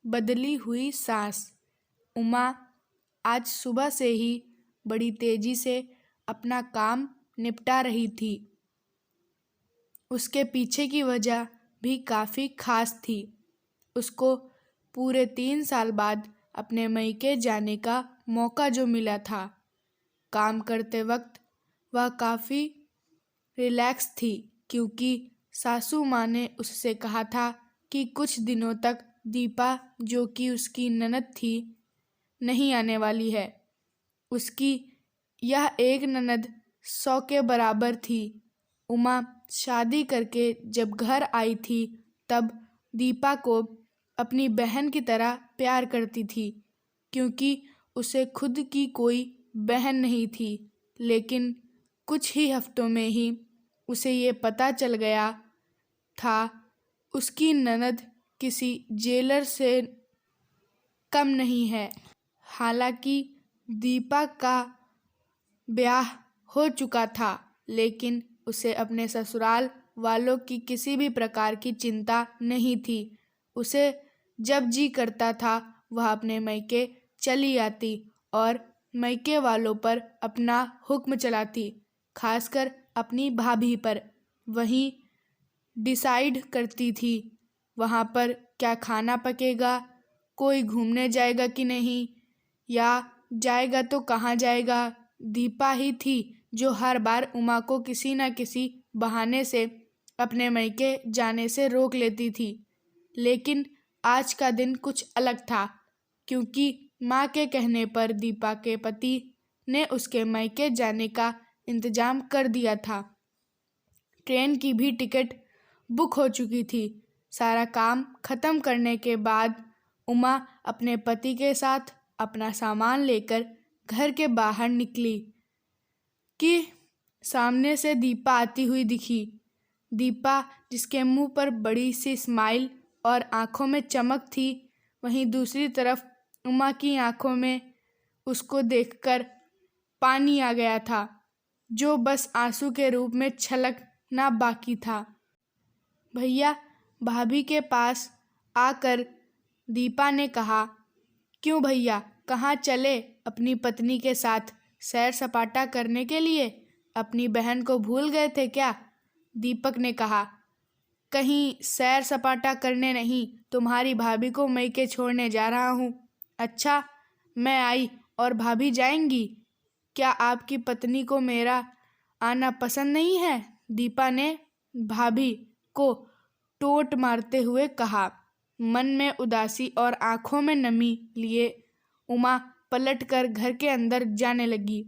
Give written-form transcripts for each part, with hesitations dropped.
बदली हुई सांस। उमा आज सुबह से ही बड़ी तेजी से अपना काम निपटा रही थी। उसके पीछे की वजह भी काफ़ी खास थी। उसको पूरे 3 साल बाद अपने मायके जाने का मौका जो मिला था। काम करते वक्त वह काफ़ी रिलैक्स थी, क्योंकि सासू माँ ने उससे कहा था कि कुछ दिनों तक दीपा, जो कि उसकी ननद थी, नहीं आने वाली है। उसकी यह एक ननद 100 के बराबर थी। उमा शादी करके जब घर आई थी तब दीपा को अपनी बहन की तरह प्यार करती थी, क्योंकि उसे खुद की कोई बहन नहीं थी। लेकिन कुछ ही हफ्तों में ही उसे ये पता चल गया था उसकी ननद किसी जेलर से कम नहीं है। हालांकि दीपा का ब्याह हो चुका था, लेकिन उसे अपने ससुराल वालों की किसी भी प्रकार की चिंता नहीं थी। उसे जब जी करता था वह अपने मायके चली आती और मायके वालों पर अपना हुक्म चलाती, खासकर अपनी भाभी पर। वहीं डिसाइड करती थी वहाँ पर क्या खाना पकेगा, कोई घूमने जाएगा कि नहीं, या जाएगा तो कहाँ जाएगा। दीपा ही थी जो हर बार उमा को किसी न किसी बहाने से अपने मायके जाने से रोक लेती थी। लेकिन आज का दिन कुछ अलग था, क्योंकि माँ के कहने पर दीपा के पति ने उसके मायके जाने का इंतजाम कर दिया था। ट्रेन की भी टिकट बुक हो चुकी थी। सारा काम खत्म करने के बाद उमा अपने पति के साथ अपना सामान लेकर घर के बाहर निकली कि सामने से दीपा आती हुई दिखी। दीपा, जिसके मुंह पर बड़ी सी स्माइल और आंखों में चमक थी, वहीं दूसरी तरफ उमा की आंखों में उसको देखकर पानी आ गया था, जो बस आंसू के रूप में छलकना बाकी था। भैया, भाभी के पास आकर दीपा ने कहा, क्यों भैया, कहाँ चले? अपनी पत्नी के साथ सैर सपाटा करने के लिए? अपनी बहन को भूल गए थे क्या? दीपक ने कहा, कहीं सैर सपाटा करने नहीं, तुम्हारी भाभी को मायके छोड़ने जा रहा हूँ। अच्छा, मैं आई और भाभी जाएंगी? क्या आपकी पत्नी को मेरा आना पसंद नहीं है? दीपा ने भाभी को टोंट मारते हुए कहा। मन में उदासी और आंखों में नमी लिए उमा पलटकर घर के अंदर जाने लगी,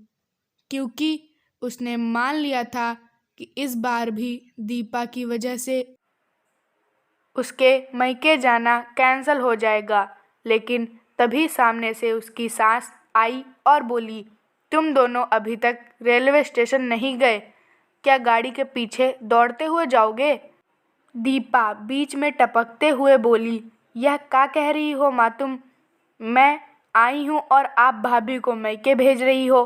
क्योंकि उसने मान लिया था कि इस बार भी दीपा की वजह से उसके मायके जाना कैंसल हो जाएगा। लेकिन तभी सामने से उसकी सास आई और बोली, तुम दोनों अभी तक रेलवे स्टेशन नहीं गए क्या? गाड़ी के पीछे दौड़ते हुए जाओगे? दीपा बीच में टपकते हुए बोली, यह क्या कह रही हो माँ तुम? मैं आई हूँ और आप भाभी को मायके भेज रही हो।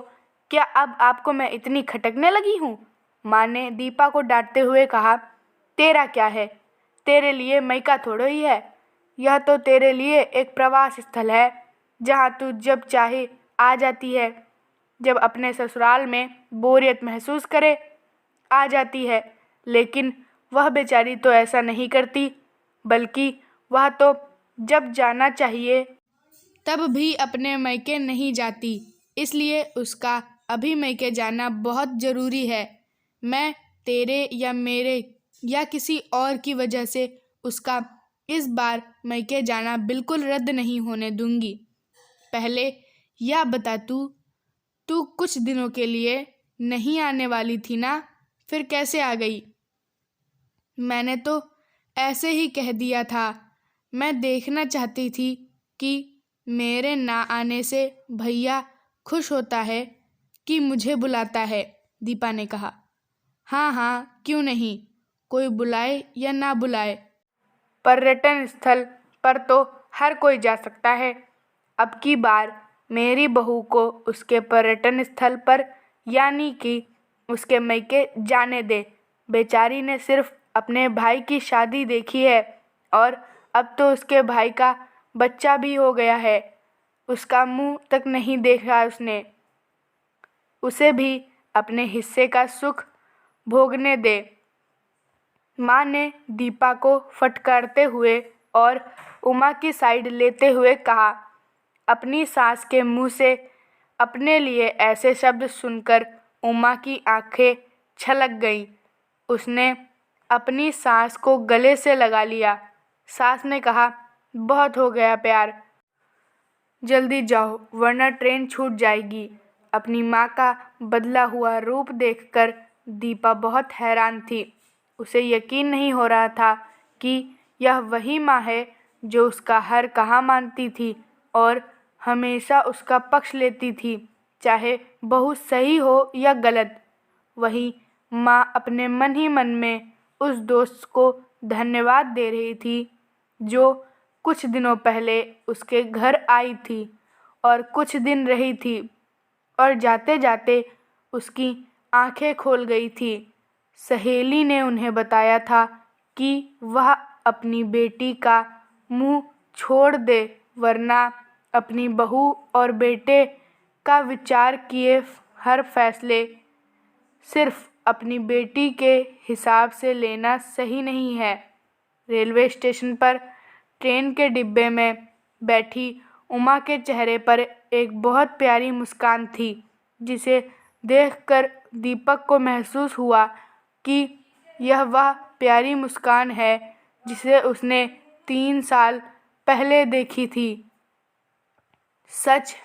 क्या अब आपको मैं इतनी खटकने लगी हूँ? माँ ने दीपा को डांटते हुए कहा, तेरा क्या है? तेरे लिए मायका थोड़ा ही है। यह तो तेरे लिए एक प्रवास स्थल है, जहाँ तू जब चाहे आ जाती है। जब अपने ससुराल में बोरियत महसूस करे आ जाती है। लेकिन वह बेचारी तो ऐसा नहीं करती, बल्कि वह तो जब जाना चाहिए तब भी अपने मायके नहीं जाती। इसलिए उसका अभी मायके जाना बहुत ज़रूरी है। मैं तेरे या मेरे या किसी और की वजह से उसका इस बार मायके जाना बिल्कुल रद्द नहीं होने दूंगी। पहले यह बता, तू कुछ दिनों के लिए नहीं आने वाली थी ना? फिर कैसे आ गई? मैंने तो ऐसे ही कह दिया था। मैं देखना चाहती थी कि मेरे ना आने से भैया खुश होता है कि मुझे बुलाता है, दीपा ने कहा। हाँ हाँ, क्यों नहीं, कोई बुलाए या ना बुलाए, पर्यटन स्थल पर तो हर कोई जा सकता है। अब की बार मेरी बहू को उसके पर्यटन स्थल पर, यानी कि उसके मायके जाने दे। बेचारी ने सिर्फ अपने भाई की शादी देखी है और अब तो उसके भाई का बच्चा भी हो गया है। उसका मुंह तक नहीं देखा उसने। उसे भी अपने हिस्से का सुख भोगने दे। माँ ने दीपा को फटकारते हुए और उमा की साइड लेते हुए कहा। अपनी सास के मुंह से अपने लिए ऐसे शब्द सुनकर उमा की आंखें छलक गईं। उसने अपनी सास को गले से लगा लिया। सास ने कहा, बहुत हो गया प्यार, जल्दी जाओ वरना ट्रेन छूट जाएगी। अपनी माँ का बदला हुआ रूप देखकर दीपा बहुत हैरान थी। उसे यकीन नहीं हो रहा था कि यह वही माँ है जो उसका हर कहा मानती थी और हमेशा उसका पक्ष लेती थी, चाहे बहू सही हो या गलत। वही माँ अपने मन ही मन में उस दोस्त को धन्यवाद दे रही थी जो कुछ दिनों पहले उसके घर आई थी और कुछ दिन रही थी और जाते जाते उसकी आंखें खोल गई थी। सहेली ने उन्हें बताया था कि वह अपनी बेटी का मुंह छोड़ दे वरना अपनी बहू और बेटे का विचार किए हर फैसले सिर्फ अपनी बेटी के हिसाब से लेना सही नहीं है। रेलवे स्टेशन पर ट्रेन के डिब्बे में बैठी उमा के चेहरे पर एक बहुत प्यारी मुस्कान थी, जिसे देखकर दीपक को महसूस हुआ कि यह वह प्यारी मुस्कान है जिसे उसने 3 साल पहले देखी थी। सच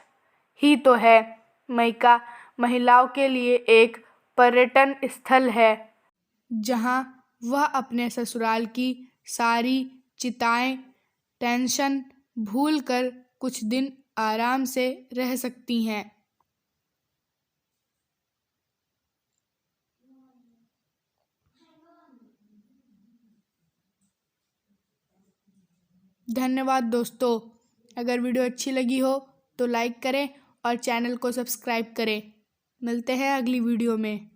ही तो है, मायका महिलाओं के लिए एक पर्यटन स्थल है जहां वह अपने ससुराल की सारी चिंताएं, टेंशन भूलकर कुछ दिन आराम से रह सकती हैं। धन्यवाद दोस्तों। अगर वीडियो अच्छी लगी हो तो लाइक करें और चैनल को सब्सक्राइब करें। मिलते हैं अगली वीडियो में।